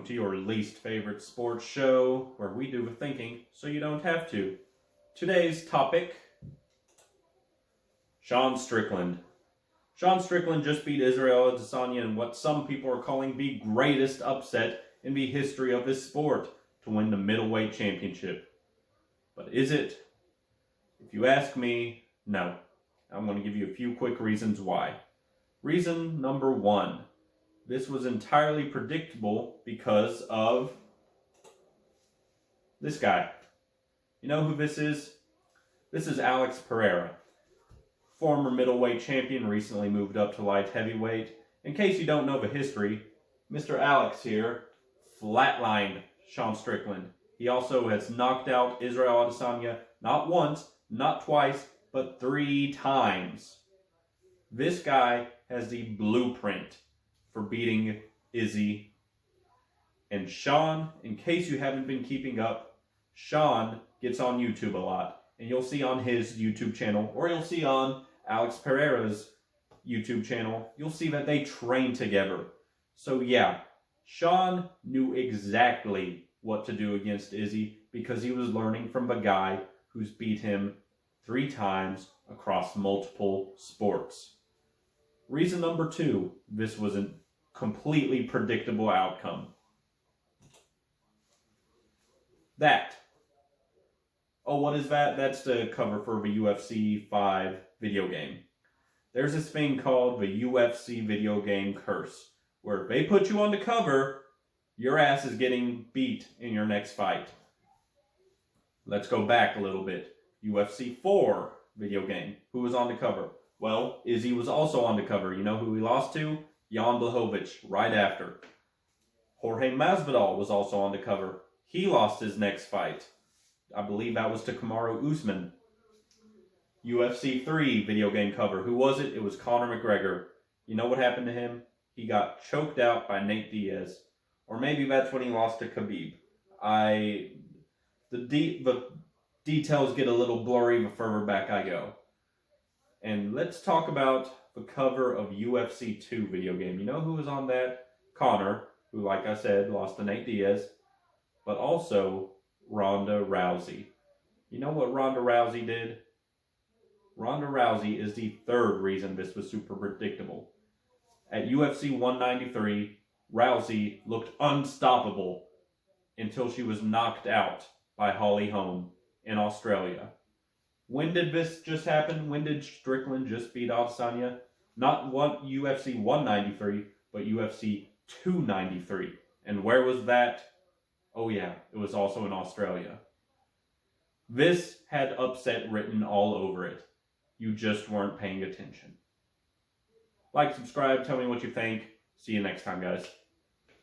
to your least favorite sports show, where we do the thinking so you don't have to. Today's topic, Sean Strickland. Sean Strickland just beat Israel Adesanya in what some people are calling the greatest upset in the history of this sport to win the middleweight championship. But is it? If you ask me, no. I'm going to give you a few quick reasons why. Reason number one. This was entirely predictable because of this guy. You know who this is? This is Alex Pereira. Former middleweight champion, recently moved up to light heavyweight. In case you don't know the history, Mr. Alex here flatlined Sean Strickland. He also has knocked out Israel Adesanya not once, not twice, but 3 times. This guy has the blueprint for beating Izzy. And Sean, in case you haven't been keeping up, Sean gets on YouTube a lot. And you'll see on his YouTube channel, or you'll see on Alex Pereira's YouTube channel, you'll see that they train together. So yeah, Sean knew exactly what to do against Izzy because he was learning from the guy who's beat him 3 times across multiple sports. Reason number 2, this was a completely predictable outcome. Oh, what is that? That's the cover for the UFC 5 video game. There's this thing called the UFC video game curse, where if they put you on the cover, your ass is getting beat in your next fight. Let's go back a little bit. UFC 4 video game. Who was on the cover? Well, Izzy was also on the cover. You know who he lost to? Jan Blachowicz, right after. Jorge Masvidal was also on the cover. He lost his next fight. I believe that was to Kamaru Usman. UFC 3 video game cover. Who was it? It was Conor McGregor. You know what happened to him? He got choked out by Nate Diaz. Or maybe that's when he lost to Khabib. The details get a little blurry the further back I go. And let's talk about the cover of UFC 2 video game. You know who was on that? Conor, who, like I said, lost to Nate Diaz. But also Ronda Rousey. You know what Ronda Rousey did? Ronda Rousey is the 3rd reason this was super predictable. At UFC 193, Rousey looked unstoppable until she was knocked out by Holly Holm in Australia. When did this just happen? When did Strickland just beat Adesanya? Not UFC 193, but UFC 293. And where was that? Oh yeah, it was also in Australia. This had upset written all over it. You just weren't paying attention. Like, subscribe, tell me what you think. See you next time, guys.